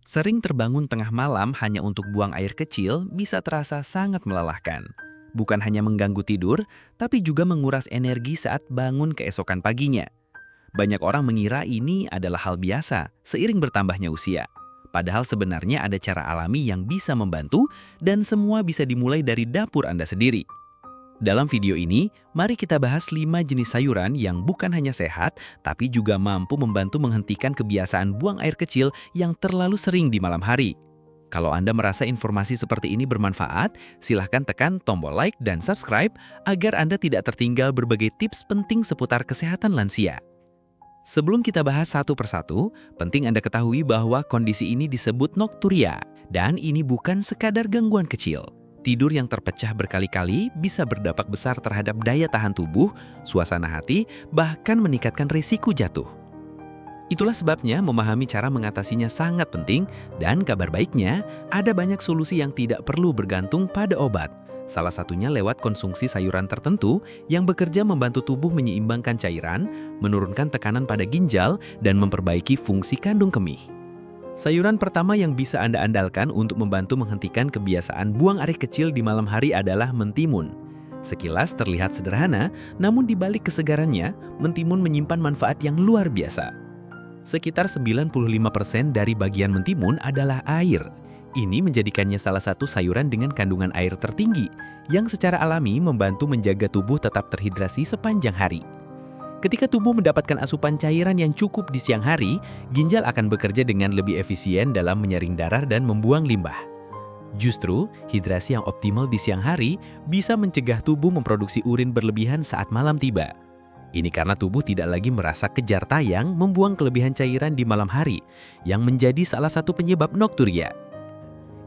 Sering terbangun tengah malam hanya untuk buang air kecil bisa terasa sangat melelahkan. Bukan hanya mengganggu tidur, tapi juga menguras energi saat bangun keesokan paginya. Banyak orang mengira ini adalah hal biasa seiring bertambahnya usia. Padahal sebenarnya ada cara alami yang bisa membantu dan semua bisa dimulai dari dapur Anda sendiri. Dalam video ini, mari kita bahas 5 jenis sayuran yang bukan hanya sehat, tapi juga mampu membantu menghentikan kebiasaan buang air kecil yang terlalu sering di malam hari. Kalau Anda merasa informasi seperti ini bermanfaat, silahkan tekan tombol like dan subscribe agar Anda tidak tertinggal berbagai tips penting seputar kesehatan lansia. Sebelum kita bahas satu persatu, penting Anda ketahui bahwa kondisi ini disebut nokturia, dan ini bukan sekadar gangguan kecil. Tidur yang terpecah berkali-kali bisa berdampak besar terhadap daya tahan tubuh, suasana hati, bahkan meningkatkan risiko jatuh. Itulah sebabnya memahami cara mengatasinya sangat penting, dan kabar baiknya, ada banyak solusi yang tidak perlu bergantung pada obat. Salah satunya lewat konsumsi sayuran tertentu yang bekerja membantu tubuh menyeimbangkan cairan, menurunkan tekanan pada ginjal, dan memperbaiki fungsi kandung kemih. Sayuran pertama yang bisa Anda andalkan untuk membantu menghentikan kebiasaan buang air kecil di malam hari adalah mentimun. Sekilas terlihat sederhana, namun di balik kesegarannya, mentimun menyimpan manfaat yang luar biasa. Sekitar 95% dari bagian mentimun adalah air. Ini menjadikannya salah satu sayuran dengan kandungan air tertinggi, yang secara alami membantu menjaga tubuh tetap terhidrasi sepanjang hari. Ketika tubuh mendapatkan asupan cairan yang cukup di siang hari, ginjal akan bekerja dengan lebih efisien dalam menyaring darah dan membuang limbah. Justru, hidrasi yang optimal di siang hari bisa mencegah tubuh memproduksi urin berlebihan saat malam tiba. Ini karena tubuh tidak lagi merasa kejar tayang membuang kelebihan cairan di malam hari, yang menjadi salah satu penyebab nokturia.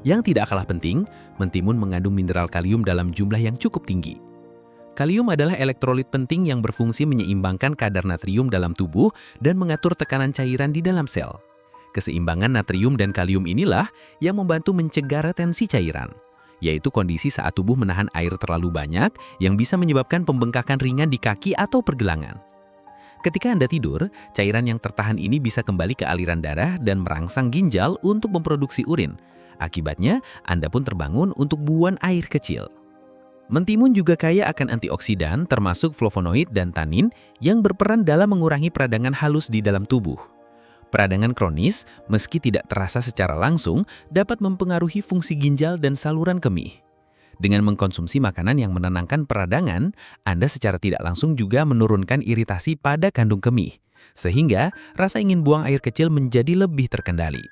Yang tidak kalah penting, mentimun mengandung mineral kalium dalam jumlah yang cukup tinggi. Kalium adalah elektrolit penting yang berfungsi menyeimbangkan kadar natrium dalam tubuh dan mengatur tekanan cairan di dalam sel. Keseimbangan natrium dan kalium inilah yang membantu mencegah retensi cairan, yaitu kondisi saat tubuh menahan air terlalu banyak yang bisa menyebabkan pembengkakan ringan di kaki atau pergelangan. Ketika Anda tidur, cairan yang tertahan ini bisa kembali ke aliran darah dan merangsang ginjal untuk memproduksi urin. Akibatnya, Anda pun terbangun untuk buang air kecil. Mentimun juga kaya akan antioksidan termasuk flavonoid dan tanin yang berperan dalam mengurangi peradangan halus di dalam tubuh. Peradangan kronis, meski tidak terasa secara langsung, dapat mempengaruhi fungsi ginjal dan saluran kemih. Dengan mengkonsumsi makanan yang menenangkan peradangan, Anda secara tidak langsung juga menurunkan iritasi pada kandung kemih, sehingga rasa ingin buang air kecil menjadi lebih terkendali.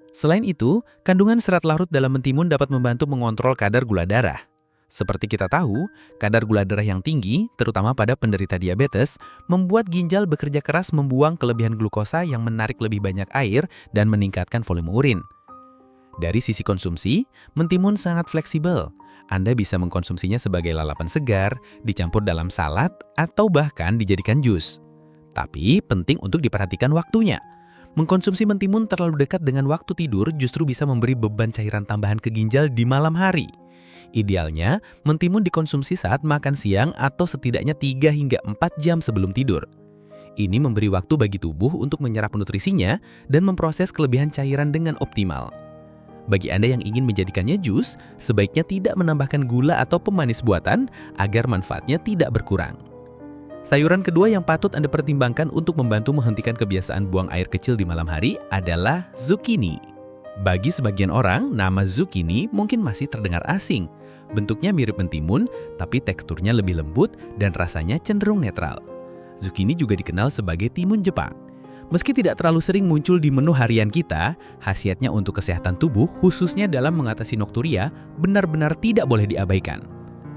Selain itu, kandungan serat larut dalam mentimun dapat membantu mengontrol kadar gula darah. Seperti kita tahu, kadar gula darah yang tinggi, terutama pada penderita diabetes, membuat ginjal bekerja keras membuang kelebihan glukosa yang menarik lebih banyak air dan meningkatkan volume urin. Dari sisi konsumsi, mentimun sangat fleksibel. Anda bisa mengkonsumsinya sebagai lalapan segar, dicampur dalam salad, atau bahkan dijadikan jus. Tapi penting untuk diperhatikan waktunya. Mengkonsumsi mentimun terlalu dekat dengan waktu tidur justru bisa memberi beban cairan tambahan ke ginjal di malam hari. Idealnya, mentimun dikonsumsi saat makan siang atau setidaknya 3 hingga 4 jam sebelum tidur. Ini memberi waktu bagi tubuh untuk menyerap nutrisinya dan memproses kelebihan cairan dengan optimal. Bagi Anda yang ingin menjadikannya jus, sebaiknya tidak menambahkan gula atau pemanis buatan agar manfaatnya tidak berkurang. Sayuran kedua yang patut Anda pertimbangkan untuk membantu menghentikan kebiasaan buang air kecil di malam hari adalah zucchini. Bagi sebagian orang, nama zucchini mungkin masih terdengar asing. Bentuknya mirip mentimun, tapi teksturnya lebih lembut dan rasanya cenderung netral. Zucchini juga dikenal sebagai timun Jepang. Meski tidak terlalu sering muncul di menu harian kita, khasiatnya untuk kesehatan tubuh, khususnya dalam mengatasi nokturia, benar-benar tidak boleh diabaikan.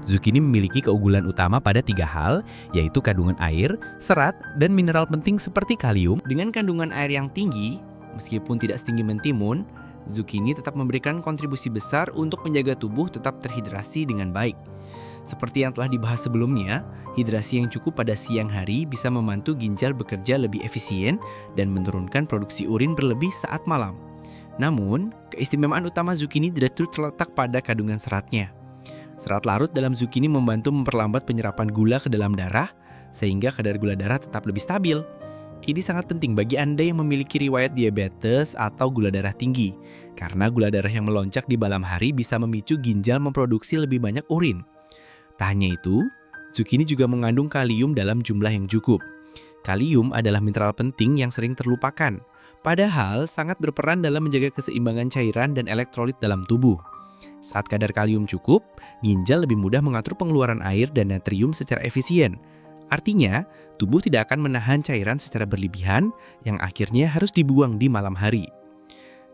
Zucchini memiliki keunggulan utama pada 3 hal, yaitu kandungan air, serat, dan mineral penting seperti kalium. Dengan kandungan air yang tinggi, meskipun tidak setinggi mentimun, zucchini tetap memberikan kontribusi besar untuk menjaga tubuh tetap terhidrasi dengan baik. Seperti yang telah dibahas sebelumnya, hidrasi yang cukup pada siang hari bisa membantu ginjal bekerja lebih efisien dan menurunkan produksi urin berlebih saat malam. Namun, keistimewaan utama zucchini justru terletak pada kandungan seratnya. Serat larut dalam zucchini membantu memperlambat penyerapan gula ke dalam darah, sehingga kadar gula darah tetap lebih stabil. Ini sangat penting bagi Anda yang memiliki riwayat diabetes atau gula darah tinggi, karena gula darah yang melonjak di malam hari bisa memicu ginjal memproduksi lebih banyak urin. Tak hanya itu, zucchini juga mengandung kalium dalam jumlah yang cukup. Kalium adalah mineral penting yang sering terlupakan, padahal sangat berperan dalam menjaga keseimbangan cairan dan elektrolit dalam tubuh. Saat kadar kalium cukup, ginjal lebih mudah mengatur pengeluaran air dan natrium secara efisien. Artinya, tubuh tidak akan menahan cairan secara berlebihan yang akhirnya harus dibuang di malam hari.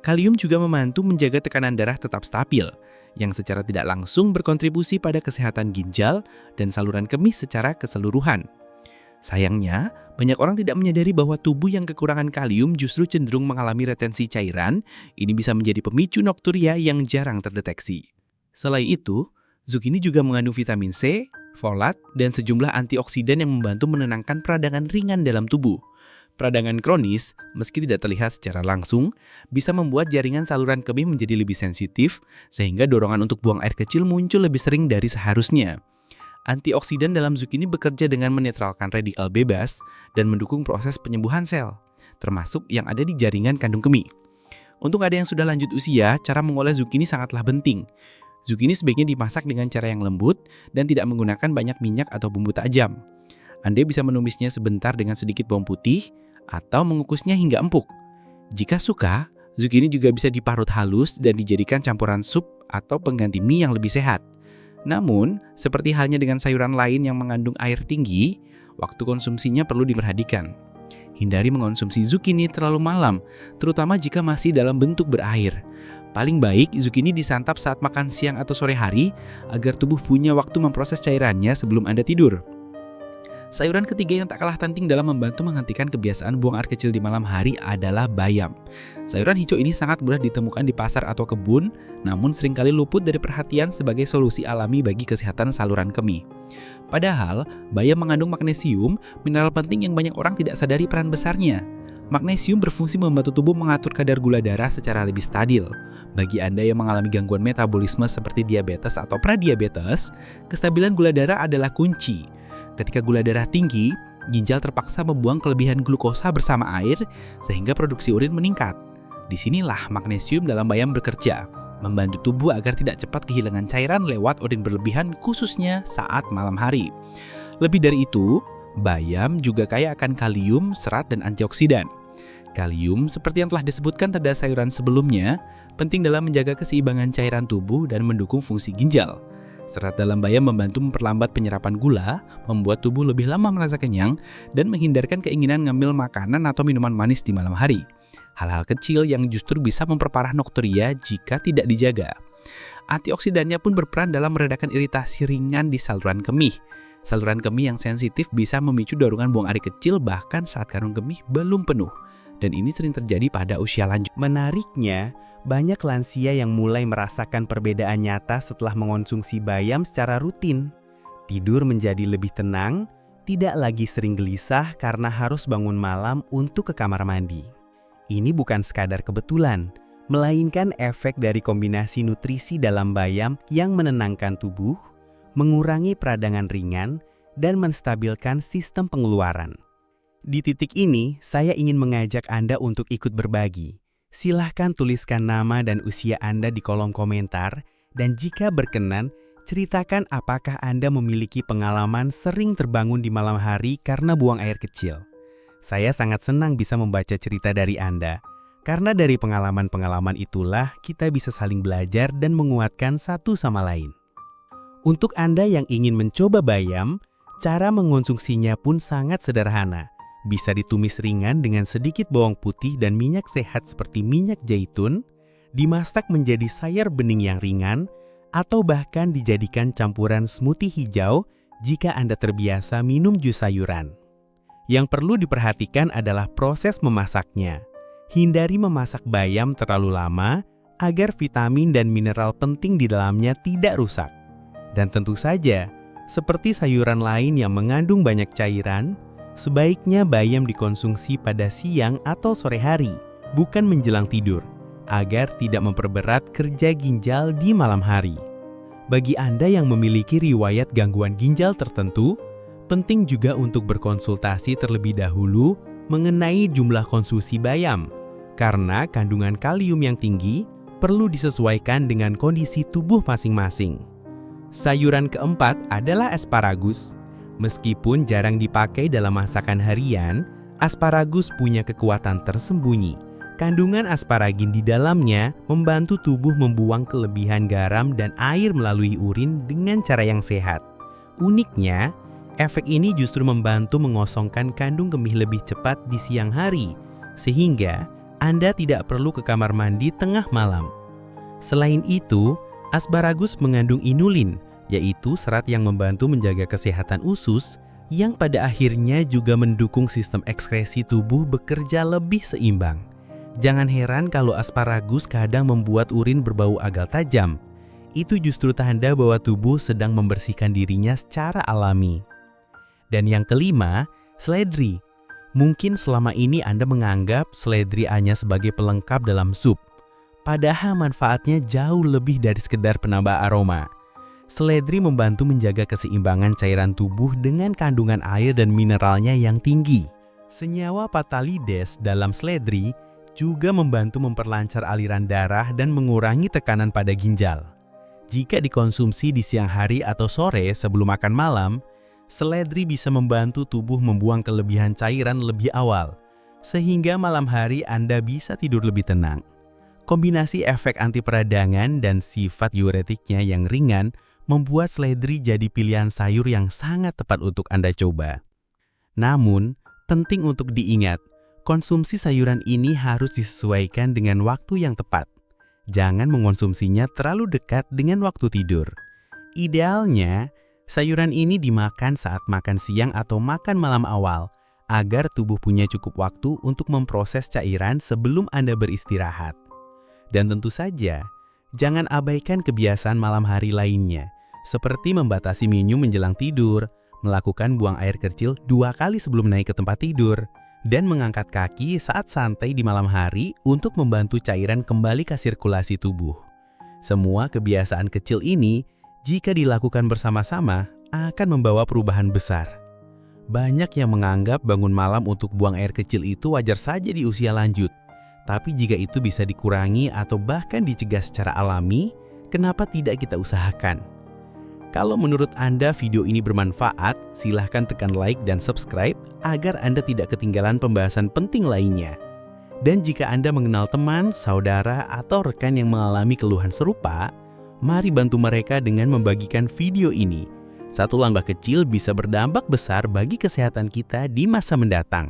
Kalium juga membantu menjaga tekanan darah tetap stabil, yang secara tidak langsung berkontribusi pada kesehatan ginjal dan saluran kemih secara keseluruhan. Sayangnya, banyak orang tidak menyadari bahwa tubuh yang kekurangan kalium justru cenderung mengalami retensi cairan. Ini bisa menjadi pemicu nokturia yang jarang terdeteksi. Selain itu, zucchini juga mengandung vitamin C, folat, dan sejumlah antioksidan yang membantu menenangkan peradangan ringan dalam tubuh. Peradangan kronis, meski tidak terlihat secara langsung, bisa membuat jaringan saluran kemih menjadi lebih sensitif, sehingga dorongan untuk buang air kecil muncul lebih sering dari seharusnya. Antioksidan dalam zucchini bekerja dengan menetralkan radikal bebas dan mendukung proses penyembuhan sel, termasuk yang ada di jaringan kandung kemih. Untuk ada yang sudah lanjut usia, cara mengolah zucchini sangatlah penting. Zucchini sebaiknya dimasak dengan cara yang lembut dan tidak menggunakan banyak minyak atau bumbu tajam. Anda bisa menumisnya sebentar dengan sedikit bawang putih atau mengukusnya hingga empuk. Jika suka, zucchini juga bisa diparut halus dan dijadikan campuran sup atau pengganti mie yang lebih sehat. Namun, seperti halnya dengan sayuran lain yang mengandung air tinggi, waktu konsumsinya perlu diperhatikan. Hindari mengonsumsi zucchini terlalu malam, terutama jika masih dalam bentuk berair. Paling baik zucchini disantap saat makan siang atau sore hari agar tubuh punya waktu memproses cairannya sebelum Anda tidur. Sayuran ketiga yang tak kalah penting dalam membantu menghentikan kebiasaan buang air kecil di malam hari adalah bayam. Sayuran hijau ini sangat mudah ditemukan di pasar atau kebun, namun seringkali luput dari perhatian sebagai solusi alami bagi kesehatan saluran kemih. Padahal, bayam mengandung magnesium, mineral penting yang banyak orang tidak sadari peran besarnya. Magnesium berfungsi membantu tubuh mengatur kadar gula darah secara lebih stabil. Bagi Anda yang mengalami gangguan metabolisme seperti diabetes atau pradiabetes, kestabilan gula darah adalah kunci. Ketika gula darah tinggi, ginjal terpaksa membuang kelebihan glukosa bersama air sehingga produksi urin meningkat. Disinilah magnesium dalam bayam bekerja, membantu tubuh agar tidak cepat kehilangan cairan lewat urin berlebihan khususnya saat malam hari. Lebih dari itu, bayam juga kaya akan kalium, serat, dan antioksidan. Kalium, seperti yang telah disebutkan pada sayuran sebelumnya, penting dalam menjaga keseimbangan cairan tubuh dan mendukung fungsi ginjal. Serat dalam bayam membantu memperlambat penyerapan gula, membuat tubuh lebih lama merasa kenyang, dan menghindarkan keinginan ngambil makanan atau minuman manis di malam hari. Hal-hal kecil yang justru bisa memperparah nokturia jika tidak dijaga. Antioksidannya pun berperan dalam meredakan iritasi ringan di saluran kemih. Saluran kemih yang sensitif bisa memicu dorongan buang air kecil bahkan saat kandung kemih belum penuh. Dan ini sering terjadi pada usia lanjut. Menariknya, banyak lansia yang mulai merasakan perbedaan nyata setelah mengonsumsi bayam secara rutin. Tidur menjadi lebih tenang, tidak lagi sering gelisah karena harus bangun malam untuk ke kamar mandi. Ini bukan sekadar kebetulan, melainkan efek dari kombinasi nutrisi dalam bayam yang menenangkan tubuh, mengurangi peradangan ringan, dan menstabilkan sistem pengeluaran. Di titik ini, saya ingin mengajak Anda untuk ikut berbagi. Silahkan tuliskan nama dan usia Anda di kolom komentar, dan jika berkenan, ceritakan apakah Anda memiliki pengalaman sering terbangun di malam hari karena buang air kecil. Saya sangat senang bisa membaca cerita dari Anda, karena dari pengalaman-pengalaman itulah kita bisa saling belajar dan menguatkan satu sama lain. Untuk Anda yang ingin mencoba bayam, cara mengonsumsinya pun sangat sederhana. Bisa ditumis ringan dengan sedikit bawang putih dan minyak sehat seperti minyak zaitun, dimasak menjadi sayur bening yang ringan, atau bahkan dijadikan campuran smoothie hijau jika Anda terbiasa minum jus sayuran. Yang perlu diperhatikan adalah proses memasaknya. Hindari memasak bayam terlalu lama agar vitamin dan mineral penting di dalamnya tidak rusak. Dan tentu saja, seperti sayuran lain yang mengandung banyak cairan, sebaiknya bayam dikonsumsi pada siang atau sore hari, bukan menjelang tidur, agar tidak memperberat kerja ginjal di malam hari. Bagi Anda yang memiliki riwayat gangguan ginjal tertentu, penting juga untuk berkonsultasi terlebih dahulu mengenai jumlah konsumsi bayam, karena kandungan kalium yang tinggi perlu disesuaikan dengan kondisi tubuh masing-masing. Sayuran keempat adalah asparagus. Meskipun jarang dipakai dalam masakan harian, asparagus punya kekuatan tersembunyi. Kandungan asparagin di dalamnya membantu tubuh membuang kelebihan garam dan air melalui urin dengan cara yang sehat. Uniknya, efek ini justru membantu mengosongkan kandung kemih lebih cepat di siang hari, sehingga Anda tidak perlu ke kamar mandi tengah malam. Selain itu, asparagus mengandung inulin, yaitu serat yang membantu menjaga kesehatan usus, yang pada akhirnya juga mendukung sistem ekskresi tubuh bekerja lebih seimbang. Jangan heran kalau asparagus kadang membuat urin berbau agak tajam. Itu justru tanda bahwa tubuh sedang membersihkan dirinya secara alami. Dan yang kelima, seledri. Mungkin selama ini Anda menganggap seledri hanya sebagai pelengkap dalam sup. Padahal manfaatnya jauh lebih dari sekedar penambah aroma. Seledri membantu menjaga keseimbangan cairan tubuh dengan kandungan air dan mineralnya yang tinggi. Senyawa Phthalidase dalam seledri juga membantu memperlancar aliran darah dan mengurangi tekanan pada ginjal. Jika dikonsumsi di siang hari atau sore sebelum makan malam, seledri bisa membantu tubuh membuang kelebihan cairan lebih awal, sehingga malam hari Anda bisa tidur lebih tenang. Kombinasi efek anti peradangan dan sifat diuretiknya yang ringan membuat seledri jadi pilihan sayur yang sangat tepat untuk Anda coba. Namun, penting untuk diingat, konsumsi sayuran ini harus disesuaikan dengan waktu yang tepat. Jangan mengonsumsinya terlalu dekat dengan waktu tidur. Idealnya, sayuran ini dimakan saat makan siang atau makan malam awal, agar tubuh punya cukup waktu untuk memproses cairan sebelum Anda beristirahat. Dan tentu saja, jangan abaikan kebiasaan malam hari lainnya, seperti membatasi minum menjelang tidur, melakukan buang air kecil 2 kali sebelum naik ke tempat tidur, dan mengangkat kaki saat santai di malam hari untuk membantu cairan kembali ke sirkulasi tubuh. Semua kebiasaan kecil ini, jika dilakukan bersama-sama, akan membawa perubahan besar. Banyak yang menganggap bangun malam untuk buang air kecil itu wajar saja di usia lanjut. Tapi jika itu bisa dikurangi atau bahkan dicegah secara alami, kenapa tidak kita usahakan? Kalau menurut Anda video ini bermanfaat, silahkan tekan like dan subscribe agar Anda tidak ketinggalan pembahasan penting lainnya. Dan jika Anda mengenal teman, saudara, atau rekan yang mengalami keluhan serupa, mari bantu mereka dengan membagikan video ini. Satu langkah kecil bisa berdampak besar bagi kesehatan kita di masa mendatang.